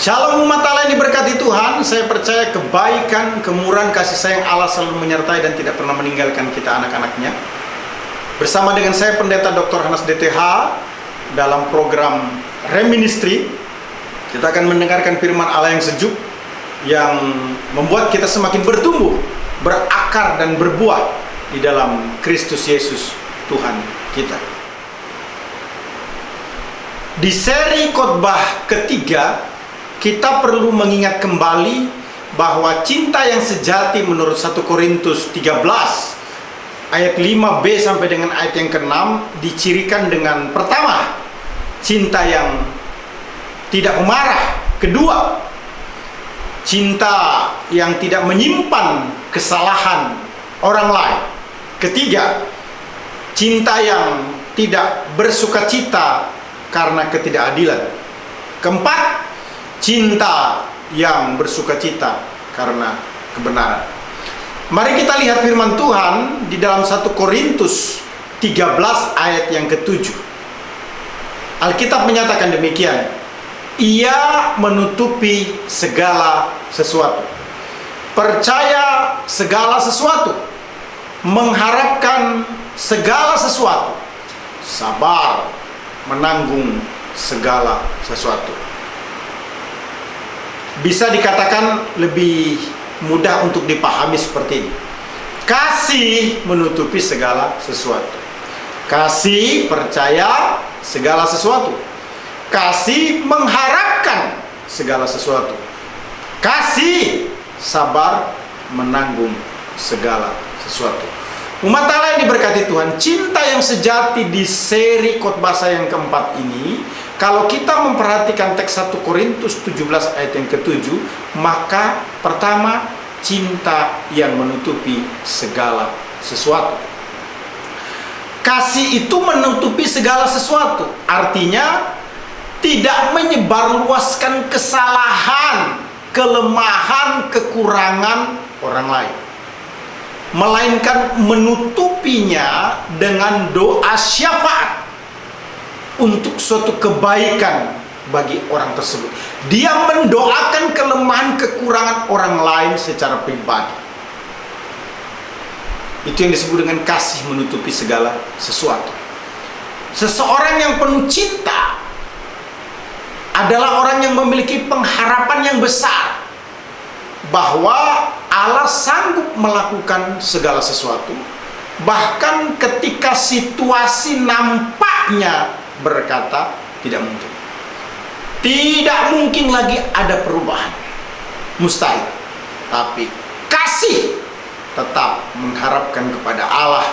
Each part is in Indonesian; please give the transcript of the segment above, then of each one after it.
Shalom umat Allah yang diberkati Tuhan. Saya percaya kebaikan, kemurahan, kasih sayang Allah selalu menyertai dan tidak pernah meninggalkan kita anak-anaknya. Bersama dengan saya Pendeta Dr. Hanas DTH dalam program Reministry, kita akan mendengarkan firman Allah yang sejuk, yang membuat kita semakin bertumbuh, berakar dan berbuah di dalam Kristus Yesus Tuhan kita. Di seri khotbah ketiga, kita perlu mengingat kembali bahwa cinta yang sejati menurut 1 Korintus 13 ayat 5b sampai dengan ayat yang ke-6 dicirikan dengan pertama, cinta yang tidak pemarah; kedua, cinta yang tidak menyimpan kesalahan orang lain; ketiga, cinta yang tidak bersukacita karena ketidakadilan; keempat, cinta yang bersukacita karena kebenaran. Mari kita lihat firman Tuhan di dalam 1 Korintus 13 ayat yang ke-7. Alkitab menyatakan demikian: ia menutupi segala sesuatu, percaya segala sesuatu, mengharapkan segala sesuatu, sabar menanggung segala sesuatu. Bisa dikatakan lebih mudah untuk dipahami seperti ini: kasih menutupi segala sesuatu, kasih percaya segala sesuatu, kasih mengharapkan segala sesuatu, kasih sabar menanggung segala sesuatu. Umat Allah yang diberkati Tuhan, cinta yang sejati di seri khotbah saya yang keempat ini, kalau kita memperhatikan teks 1 Korintus 17 ayat yang ke-7, maka pertama, cinta yang menutupi segala sesuatu. Kasih itu menutupi segala sesuatu, artinya tidak menyebarluaskan kesalahan, kelemahan, kekurangan orang lain, melainkan menutupinya dengan doa syafaat untuk suatu kebaikan bagi orang tersebut. Dia mendoakan kelemahan, kekurangan orang lain secara pribadi. Itu yang disebut dengan kasih menutupi segala sesuatu. Seseorang yang penuh cinta adalah orang yang memiliki pengharapan yang besar bahwa Allah sanggup melakukan segala sesuatu, bahkan ketika situasi nampaknya berkata tidak mungkin. Tidak mungkin lagi ada perubahan, mustahil. Tapi kasih tetap mengharapkan kepada Allah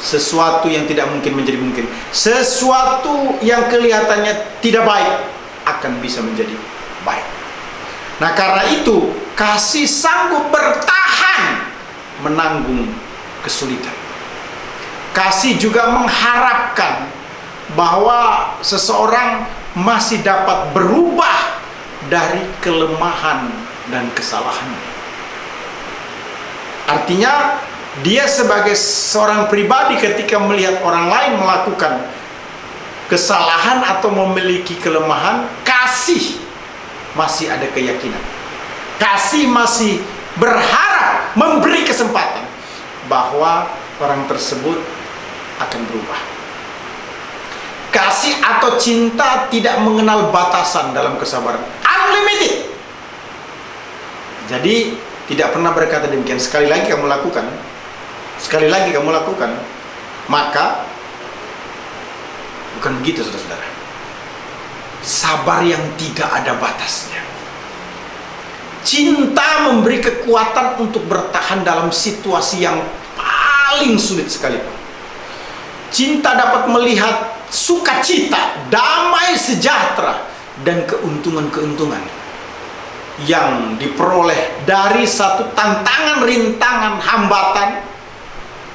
sesuatu yang tidak mungkin menjadi mungkin. Sesuatu yang kelihatannya tidak baik akan bisa menjadi baik. Nah, karena itu kasih sanggup bertahan menanggung kesulitan. Kasih juga mengharapkan bahwa seseorang masih dapat berubah dari kelemahan dan kesalahannya. Artinya, dia sebagai seorang pribadi ketika melihat orang lain melakukan kesalahan atau memiliki kelemahan, kasih masih ada keyakinan. Kasih masih berharap, memberi kesempatan bahwa orang tersebut akan berubah. Kasih atau cinta tidak mengenal batasan dalam kesabaran, unlimited. Jadi tidak pernah berkata demikian, sekali lagi kamu lakukan, sekali lagi kamu lakukan, maka bukan begitu, saudara-saudara. Sabar yang tidak ada batasnya. Cinta memberi kekuatan untuk bertahan dalam situasi yang paling sulit sekalipun. Cinta dapat melihat sukacita, damai sejahtera, dan keuntungan-keuntungan yang diperoleh dari satu tantangan, rintangan, hambatan,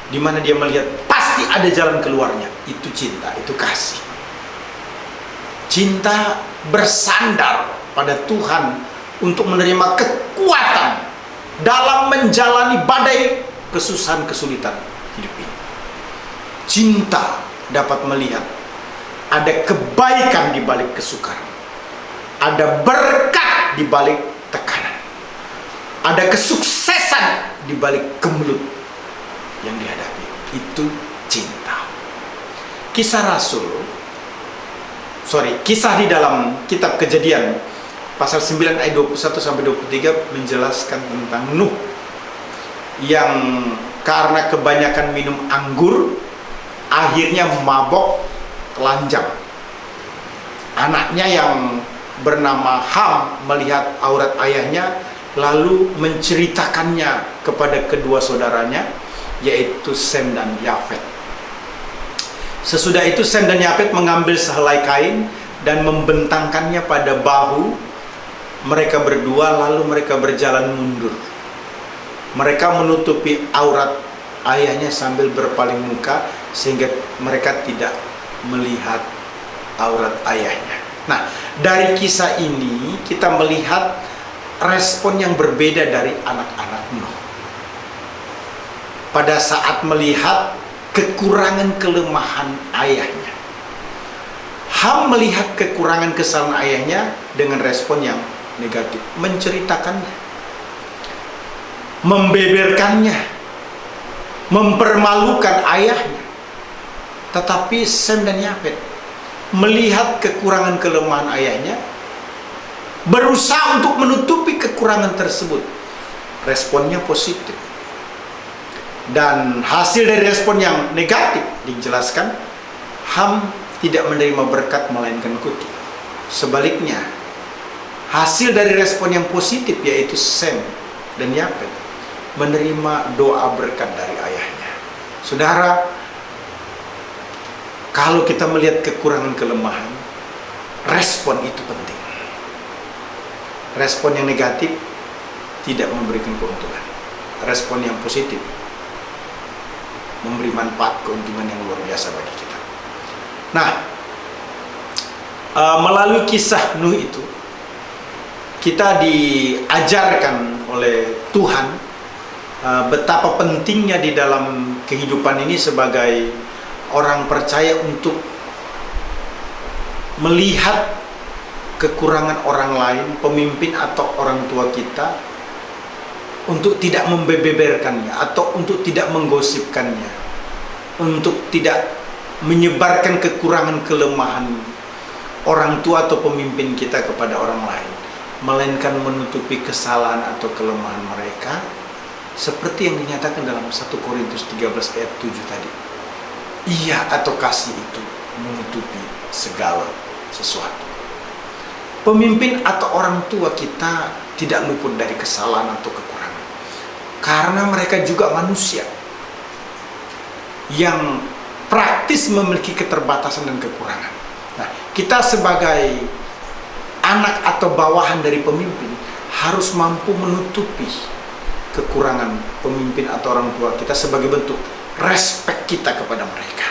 di mana dia melihat pasti ada jalan keluarnya. Itu cinta, itu kasih. Cinta bersandar pada Tuhan untuk menerima kekuatan dalam menjalani badai kesusahan, kesulitan hidup ini. Cinta dapat melihat ada kebaikan di balik kesukaran, ada berkat di balik tekanan. Ada kesuksesan di balik kemelut yang dihadapi. Itu cinta. Kisah di dalam kitab Kejadian pasal 9 ayat 21 sampai 23 menjelaskan tentang Nuh yang karena kebanyakan minum anggur akhirnya mabok telanjang. Anaknya yang bernama Ham melihat aurat ayahnya lalu menceritakannya kepada kedua saudaranya, yaitu Sem dan Yafet. Sesudah itu Sem dan Yafet mengambil sehelai kain dan membentangkannya pada bahu mereka berdua, lalu mereka berjalan mundur. Mereka menutupi aurat ayahnya sambil berpaling muka sehingga mereka tidak melihat aurat ayahnya. Nah, dari kisah ini kita melihat respon yang berbeda dari anak-anak Nuh. Pada saat melihat kekurangan kelemahan ayahnya, Ham melihat kekurangan kesalahan ayahnya dengan respon yang negatif, menceritakannya, membeberkannya, mempermalukan ayahnya. Tetapi Sem dan Yafet melihat kekurangan kelemahan ayahnya, berusaha untuk menutupi kekurangan tersebut. Responnya positif. Dan hasil dari respon yang negatif dijelaskan, Ham tidak menerima berkat melainkan kutuk. Sebaliknya, hasil dari respon yang positif yaitu Sem dan Yafet menerima doa berkat dari ayahnya. Saudara, kalau kita melihat kekurangan kelemahan, respon itu penting. Respon yang negatif tidak memberikan keuntungan. Respon yang positif memberi manfaat keuntungan yang luar biasa bagi kita. Nah, melalui kisah Nuh itu, kita diajarkan oleh Tuhan betapa pentingnya di dalam kehidupan ini sebagai orang percaya untuk melihat kekurangan orang lain, pemimpin atau orang tua kita, untuk tidak membeberkannya atau untuk tidak menggosipkannya, untuk tidak menyebarkan kekurangan kelemahan orang tua atau pemimpin kita kepada orang lain, melainkan menutupi kesalahan atau kelemahan mereka, seperti yang dinyatakan dalam 1 Korintus 13 ayat 7 tadi. Iya atau kasih itu menutupi segala sesuatu. Pemimpin atau orang tua kita tidak luput dari kesalahan atau kekurangan, karena mereka juga manusia yang praktis memiliki keterbatasan dan kekurangan. Nah, kita sebagai anak atau bawahan dari pemimpin harus mampu menutupi kekurangan pemimpin atau orang tua kita sebagai bentuk respek kita kepada mereka.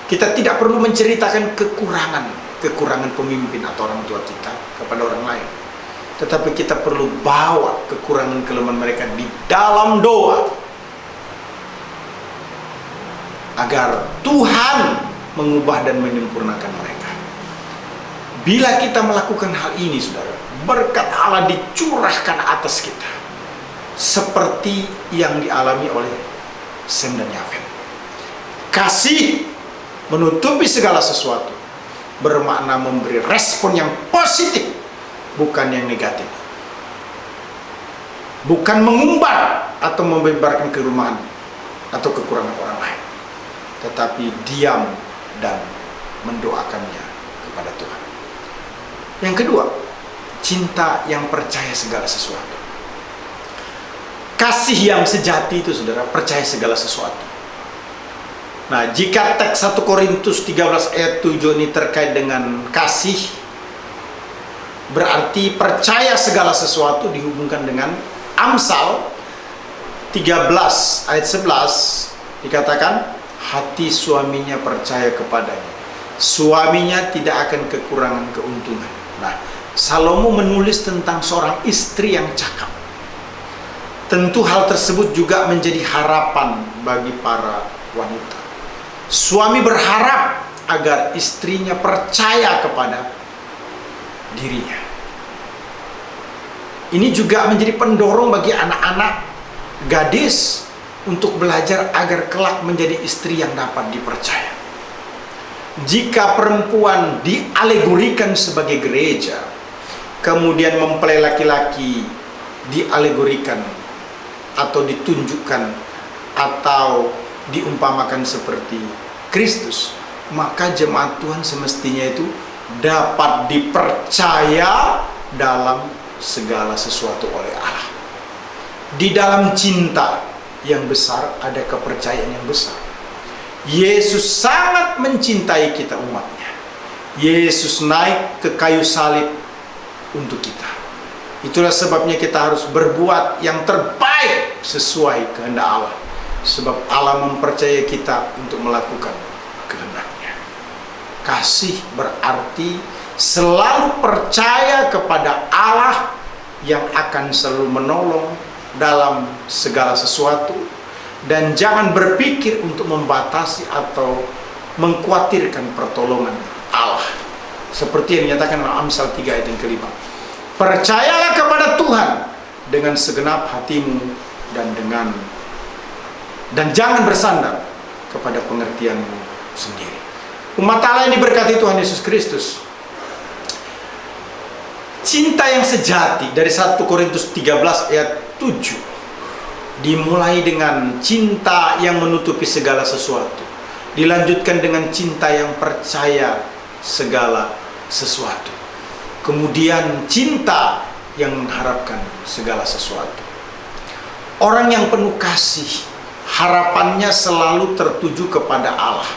Kita tidak perlu menceritakan kekurangan pemimpin atau orang tua kita kepada orang lain, tetapi kita perlu bawa kekurangan kelemahan mereka di dalam doa agar Tuhan mengubah dan menyempurnakan mereka. Bila kita melakukan hal ini, saudara, berkat Allah dicurahkan atas kita seperti yang dialami oleh Sem dan Yafet. Kasih menutupi segala sesuatu bermakna memberi respon yang positif, bukan yang negatif. Bukan mengumbar atau membeberkan kelemahan atau kekurangan orang lain, tetapi diam dan mendoakannya kepada Tuhan. Yang kedua, cinta yang percaya segala sesuatu. Kasih yang sejati itu, saudara, percaya segala sesuatu. Nah, jika teks 1 Korintus 13 ayat 7 ini terkait dengan kasih, berarti percaya segala sesuatu dihubungkan dengan Amsal 13 ayat 11, dikatakan hati suaminya percaya kepadanya, suaminya tidak akan kekurangan keuntungan. Nah, Salomo menulis tentang seorang istri yang cakap. Tentu hal tersebut juga menjadi harapan bagi para wanita. Suami berharap agar istrinya percaya kepada dirinya. Ini juga menjadi pendorong bagi anak-anak gadis untuk belajar agar kelak menjadi istri yang dapat dipercaya. Jika perempuan dialegorikan sebagai gereja, kemudian mempelai laki-laki dialegorikan atau ditunjukkan atau diumpamakan seperti Kristus, maka jemaat Tuhan semestinya itu dapat dipercaya dalam segala sesuatu oleh Allah. Di dalam cinta yang besar ada kepercayaan yang besar. Yesus sangat mencintai kita umatnya. Yesus naik ke kayu salib untuk kita. Itulah sebabnya kita harus berbuat yang terbaik sesuai kehendak Allah. Sebab Allah mempercayai kita untuk melakukan kehendaknya. Kasih berarti selalu percaya kepada Allah yang akan selalu menolong dalam segala sesuatu, dan jangan berpikir untuk membatasi atau mengkhawatirkan pertolongan Allah. Seperti yang dinyatakan dalam Amsal 3 ayat yang kelima. Percayalah kepada Tuhan dengan segenap hatimu dan jangan bersandar kepada pengertianmu sendiri. Umat Allah yang diberkati Tuhan Yesus Kristus, cinta yang sejati dari 1 Korintus 13 ayat 7 dimulai dengan cinta yang menutupi segala sesuatu, dilanjutkan dengan cinta yang percaya segala sesuatu, kemudian cinta yang mengharapkan segala sesuatu. Orang yang penuh kasih, harapannya selalu tertuju kepada Allah.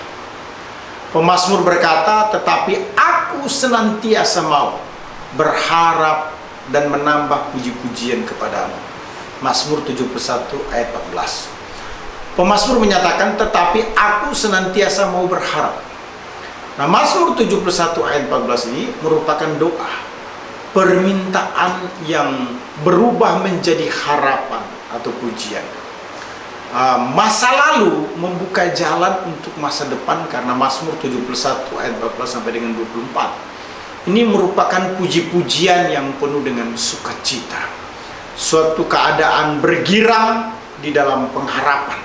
Pemazmur berkata, tetapi aku senantiasa mau berharap dan menambah puji-pujian kepadamu. Mazmur 71 ayat 14. Pemazmur menyatakan, tetapi aku senantiasa mau berharap. Nah, Mazmur 71 ayat 14 ini merupakan doa, permintaan yang berubah menjadi harapan atau pujian. Masa lalu membuka jalan untuk masa depan, karena Mazmur 71 ayat 14 sampai dengan 24 ini merupakan puji-pujian yang penuh dengan sukacita, suatu keadaan bergirang di dalam pengharapan.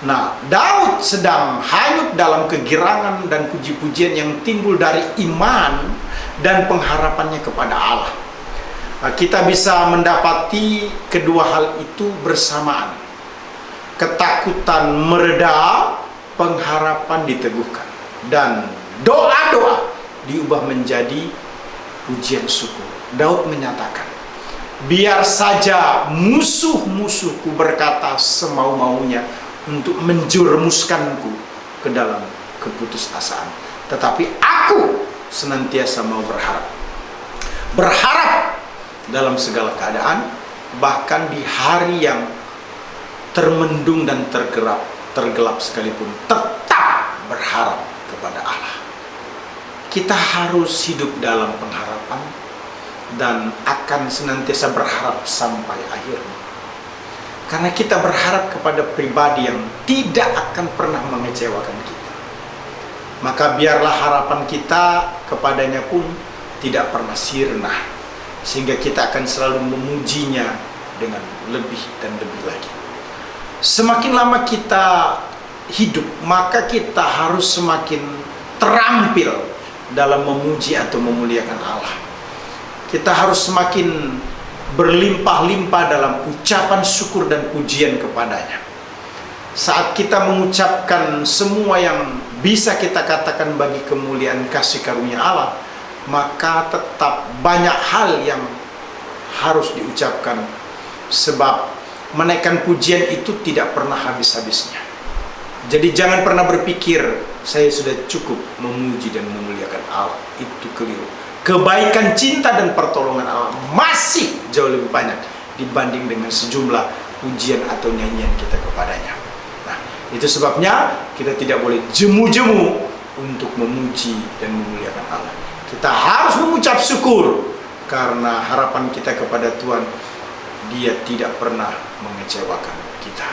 Nah, Daud sedang hanyut dalam kegirangan dan puji-pujian yang timbul dari iman dan pengharapannya kepada Allah. Nah, kita bisa mendapati kedua hal itu bersamaan. Ketakutan mereda, pengharapan diteguhkan, dan doa-doa diubah menjadi pujian syukur. Daud menyatakan, biar saja musuh-musuhku berkata semau-maunya untuk menjerumuskanku ke dalam keputusasaan, tetapi aku senantiasa mau berharap dalam segala keadaan, bahkan di hari yang termendung dan tergelap sekalipun, tetap berharap kepada Allah. Kita harus hidup dalam pengharapan dan akan senantiasa berharap sampai akhirnya. Karena kita berharap kepada pribadi yang tidak akan pernah mengecewakan kita. Maka biarlah harapan kita kepadanya pun tidak pernah sirna, sehingga kita akan selalu memujinya dengan lebih dan lebih lagi. Semakin lama kita hidup, maka kita harus semakin terampil dalam memuji atau memuliakan Allah. Kita harus semakin berlimpah-limpah dalam ucapan syukur dan pujian kepadanya. Saat kita mengucapkan semua yang bisa kita katakan bagi kemuliaan kasih karunia Allah, maka tetap banyak hal yang harus diucapkan, sebab menaikkan pujian itu tidak pernah habis-habisnya. Jadi jangan pernah berpikir saya sudah cukup memuji dan memuliakan Allah. Itu keliru. Kebaikan, cinta, dan pertolongan Allah masih jauh lebih banyak dibanding dengan sejumlah pujian atau nyanyian kita kepadanya. Nah, itu sebabnya kita tidak boleh jemu-jemu untuk memuji dan memuliakan Allah. Kita harus mengucap syukur karena harapan kita kepada Tuhan, Dia tidak pernah mengecewakan kita.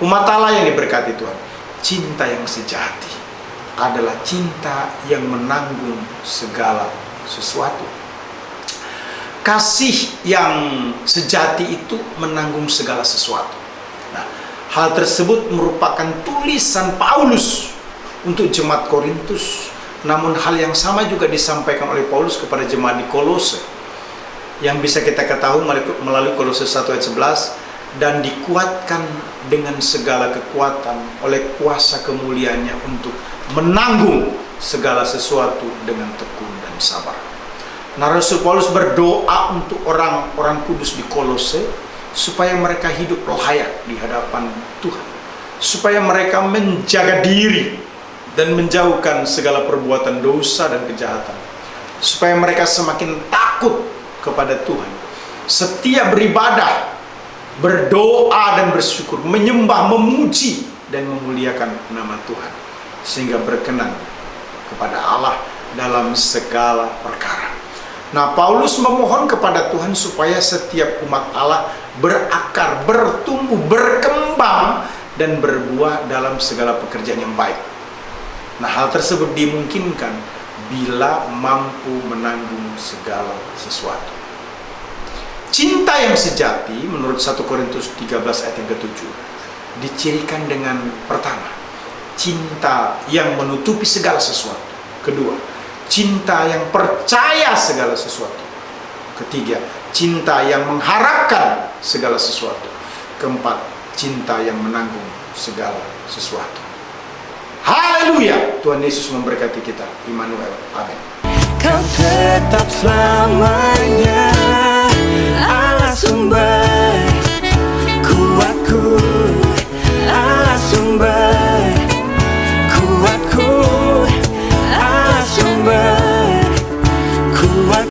Umat Allah yang diberkati Tuhan, cinta yang sejati adalah cinta yang menanggung segala sesuatu. kasih yang sejati itu menanggung segala sesuatu. Nah, hal tersebut merupakan tulisan Paulus untuk jemaat Korintus. Namun hal yang sama juga disampaikan oleh Paulus kepada jemaat di Kolose, yang bisa kita ketahui melalui Kolose 1 ayat 11, dan dikuatkan dengan segala kekuatan oleh kuasa kemuliaannya untuk menanggung segala sesuatu dengan tekun dan sabar. Nah, Rasul Paulus berdoa untuk orang-orang kudus di Kolose supaya mereka hidup layak di hadapan Tuhan, supaya mereka menjaga diri dan menjauhkan segala perbuatan dosa dan kejahatan, supaya mereka semakin takut kepada Tuhan, setia beribadah, berdoa dan bersyukur, menyembah, memuji dan memuliakan nama Tuhan, sehingga berkenan kepada Allah dalam segala perkara. Nah, Paulus memohon kepada Tuhan supaya setiap umat Allah berakar, bertumbuh, berkembang dan berbuah dalam segala pekerjaan yang baik. Nah, hal tersebut dimungkinkan bila mampu menanggung segala sesuatu. Cinta yang sejati menurut 1 Korintus 13 ayat yang ke-7 dicirikan dengan pertama, cinta yang menutupi segala sesuatu. Kedua, cinta yang percaya segala sesuatu. Ketiga, cinta yang mengharapkan segala sesuatu. Keempat, cinta yang menanggung segala sesuatu. Haleluya! Tuhan Yesus memberkati kita. Immanuel. Amin. Kau tetap selama